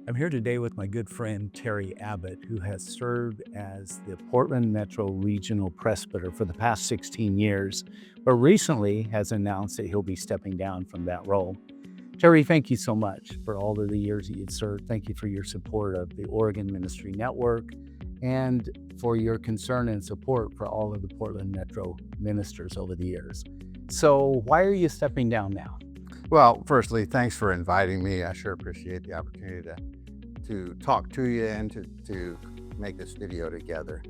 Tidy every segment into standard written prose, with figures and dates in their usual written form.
I'm here today with my good friend Terry Abbott, who has served as the Portland Metro Regional Presbyter for the past 16 years, but recently has announced that he'll be stepping down from that role. Terry, thank you so much for all of the years that you've served. Thank you for your support of the Oregon Ministry Network and for your concern and support for all of the Portland Metro ministers over the years. So, why are you stepping down now? Well, firstly, thanks for inviting me. I sure appreciate the opportunity to talk to you and to make this video together.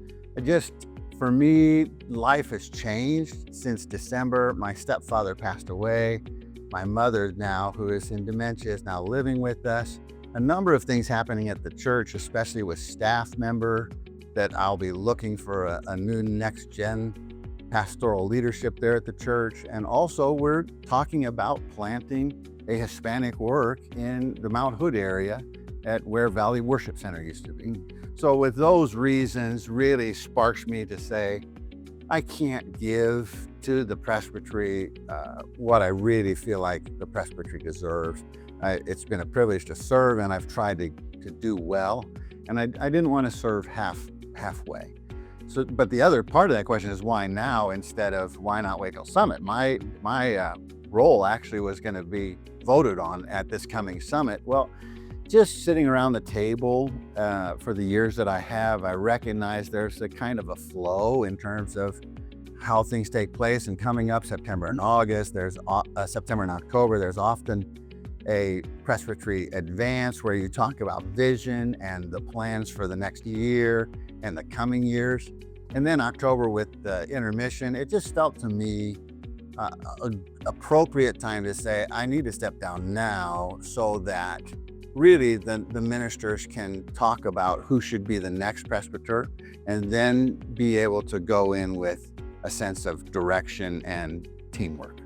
For me, life has changed since December. My stepfather passed away. My mother now, who is in dementia, is now living with us. A number of things happening at the church, especially with staff member, that I'll be looking for a new next gen pastoral leadership there at the church. And also we're talking about planting a Hispanic work in the Mount Hood area at where Valley Worship Center used to be. So with those reasons really sparks me to say, I can't give to the presbytery what I really feel like the presbytery deserves. It's been a privilege to serve, and I've tried to do well. And I didn't want to serve halfway. So, but the other part of that question is why now instead of why not wait till summit? My role actually was going to be voted on at this coming summit. Well, just sitting around the table for the years that I recognize there's a kind of a flow in terms of how things take place. And coming up September and August, there's September and October, there's often a presbytery advance where you talk about vision and the plans for the next year and the coming years. And then October with the intermission, it just felt to me an appropriate time to say, I need to step down now so that really the ministers can talk about who should be the next presbyter and then be able to go in with a sense of direction and teamwork.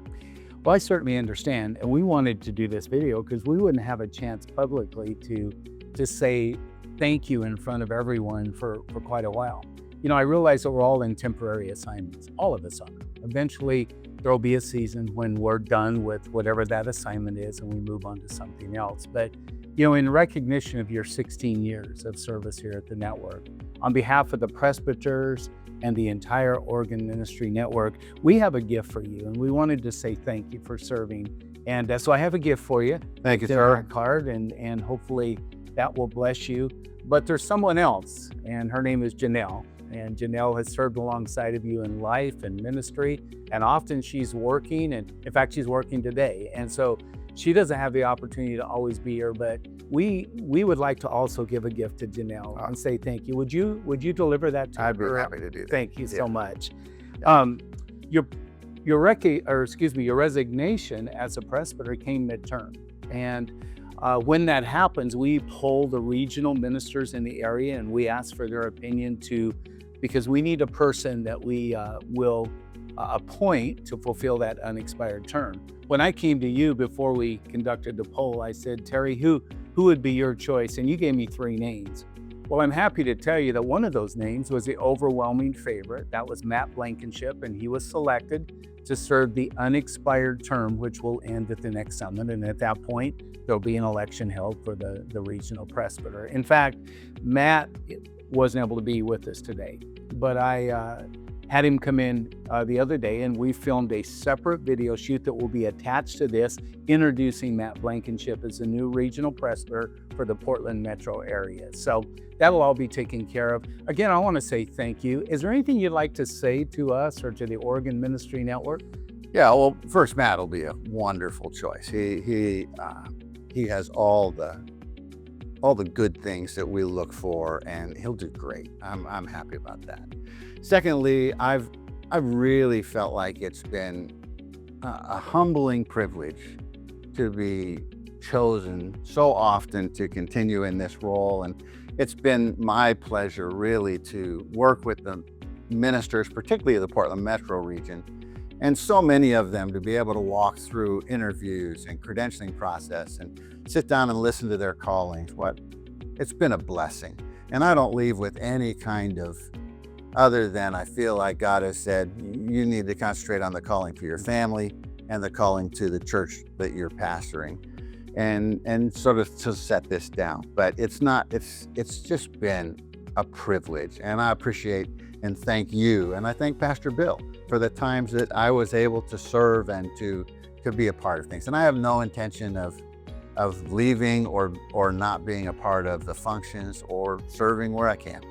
Well, I certainly understand. And we wanted to do this video because we wouldn't have a chance publicly to say thank you in front of everyone for quite a while. You know, I realize that we're all in temporary assignments. All of us are. Eventually, there'll be a season when we're done with whatever that assignment is and we move on to something else. But, you know, in recognition of your 16 years of service here at the network, on behalf of the presbyters and the entire Oregon Ministry Network, we have a gift for you, and we wanted to say thank you for serving. And so I have a gift for you. Thank you, it's sir. a card, and hopefully that will bless you. But there's someone else, and her name is Janelle. And Janelle has served alongside of you in life and ministry, and often she's working, and in fact, she's working today. And so she doesn't have the opportunity to always be here, but we would like to also give a gift to Janelle and say thank you. Would you deliver that to her? I'd be happy to do that. Thank you so much. Yeah. Your resignation as a presbyter came midterm, and when that happens, we poll the regional ministers in the area and we ask for their opinion because we need a person that we will appoint to fulfill that unexpired term. When I came to you before we conducted the poll, I said, Terry, who would be your choice? And you gave me 3 names. Well, I'm happy to tell you that one of those names was the overwhelming favorite. That was Matt Blankenship, and he was selected to serve the unexpired term, which will end at the next summit. And at that point, there'll be an election held for the regional presbyter. In fact, Matt wasn't able to be with us today, but I had him come in the other day, and we filmed a separate video shoot that will be attached to this, introducing Matt Blankenship as the new regional presbyter for the Portland metro area. So that'll all be taken care of. Again, I want to say thank you. Is there anything you'd like to say to us or to the Oregon Ministry Network? Yeah, well, first, Matt will be a wonderful choice. He has all the good things that we look for, and he'll do great. I'm happy about that. Secondly, I've really felt like it's been a humbling privilege to be chosen so often to continue in this role, and it's been my pleasure really to work with the ministers, particularly of the Portland Metro region, and so many of them to be able to walk through interviews and credentialing process and sit down and listen to their callings. It's been a blessing. And I don't leave with any kind of other than I feel like God has said, you need to concentrate on the calling for your family and the calling to the church that you're pastoring. and sort of to set this down. But it's just been a privilege, and I appreciate and thank you, and I thank Pastor Bill for the times that I was able to serve and to be a part of things. And I have no intention of leaving or not being a part of the functions or serving where I can.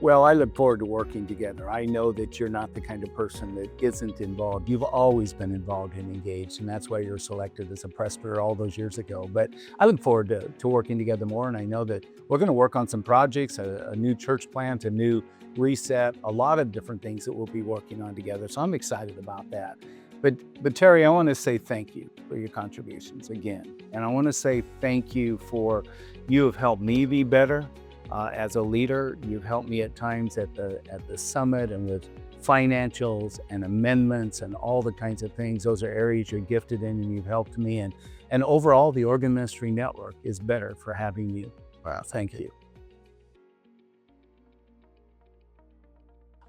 Well, I look forward to working together. I know that you're not the kind of person that isn't involved. You've always been involved and engaged, and that's why you're selected as a presbyter all those years ago. But I look forward to working together more, and I know that we're going to work on some projects, a new church plant, a new reset, a lot of different things that we'll be working on together. So I'm excited about that. But Terry, I want to say thank you for your contributions again. And I want to say thank you for, you have helped me be better. As a leader, you've helped me at times at the summit and with financials and amendments and all the kinds of things. Those are areas you're gifted in, and you've helped me. And overall, the Organ Ministry Network is better for having you. Wow, thank you.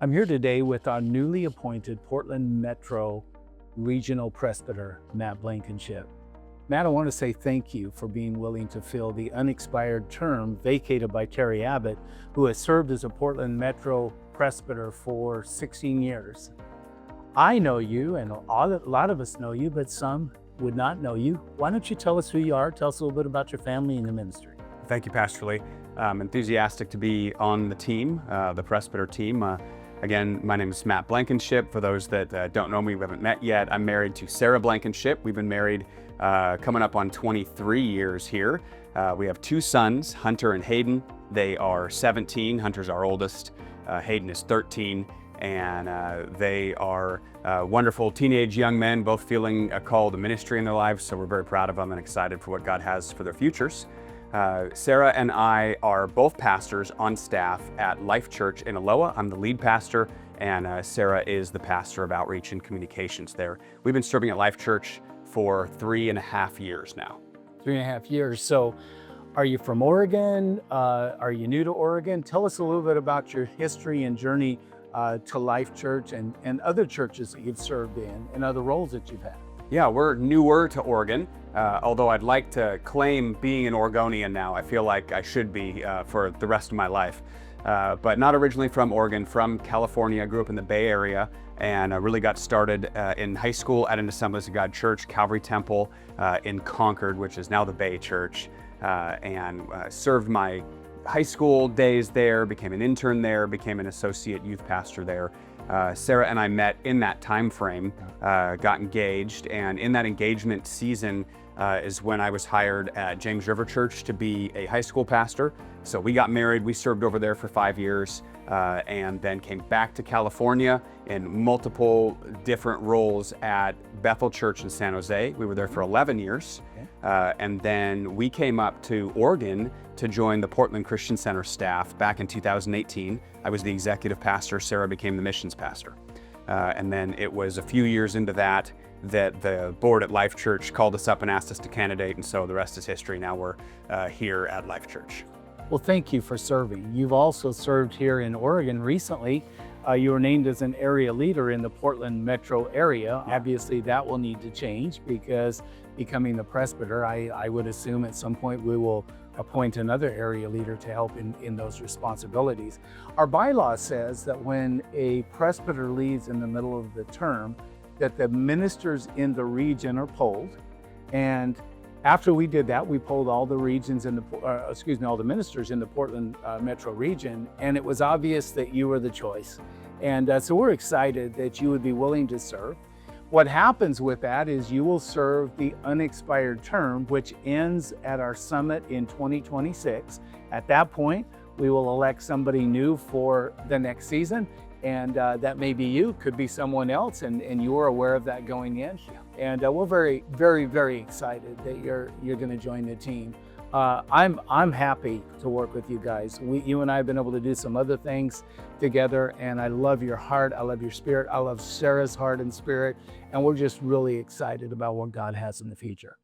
I'm here today with our newly appointed Portland Metro Regional Presbyter, Matt Blankenship. Matt, I want to say thank you for being willing to fill the unexpired term vacated by Terry Abbott, who has served as a Portland Metro Presbyter for 16 years. I know you, and a lot of us know you, but some would not know you. Why don't you tell us who you are? Tell us a little bit about your family and the ministry. Thank you, Pastor Lee. I'm enthusiastic to be on the team, the presbyter team. Again, my name is Matt Blankenship. For those that don't know me, we haven't met yet, I'm married to Sarah Blankenship. We've been married coming up on 23 years here. We have two sons, Hunter and Hayden. They are 17. Hunter's our oldest. Hayden is 13. And they are wonderful teenage young men, both feeling a call to ministry in their lives. So we're very proud of them and excited for what God has for their futures. Sarah and I are both pastors on staff at Life Church in Aloha. I'm the lead pastor, and Sarah is the pastor of outreach and communications there. We've been serving at Life Church for 3.5 years now. 3.5 years. So are you from Oregon? Are you new to Oregon? Tell us a little bit about your history and journey to Life Church and other churches that you've served in and other roles that you've had. Yeah, we're newer to Oregon, although I'd like to claim being an Oregonian now. I feel like I should be for the rest of my life. But not originally from Oregon, from California. I grew up in the Bay Area and really got started in high school at an Assemblies of God church, Calvary Temple in Concord, which is now the Bay Church, and served my high school days there, became an intern there, became an associate youth pastor there. Sarah and I met in that time frame, got engaged, and in that engagement season is when I was hired at James River Church to be a high school pastor. So we got married, we served over there for 5 years, and then came back to California in multiple different roles at Bethel Church in San Jose. We were there for 11 years. And then we came up to Oregon to join the Portland Christian Center staff back in 2018. I was the executive pastor, Sarah became the missions pastor. And then it was a few years into that the board at Life Church called us up and asked us to candidate, and so the rest is history. Now we're here at Life Church. Well, thank you for serving. You've also served here in Oregon recently. You were named as an area leader in the Portland metro area. Obviously, that will need to change because becoming the presbyter, I would assume at some point we will appoint another area leader to help in those responsibilities. Our bylaw says that when a presbyter leaves in the middle of the term, that the ministers in the region are polled. And after we did that, we polled all the regions in all the ministers in the Portland metro region, and it was obvious that you were the choice. And so we're excited that you would be willing to serve. What happens with that is you will serve the unexpired term, which ends at our summit in 2026. At that point, we will elect somebody new for the next season. And that may be you, could be someone else, and you are aware of that going in. And we're very, very, very excited that you're going to join the team. I'm happy to work with you guys. You and I have been able to do some other things together, and I love your heart, I love your spirit, I love Sarah's heart and spirit, and we're just really excited about what God has in the future.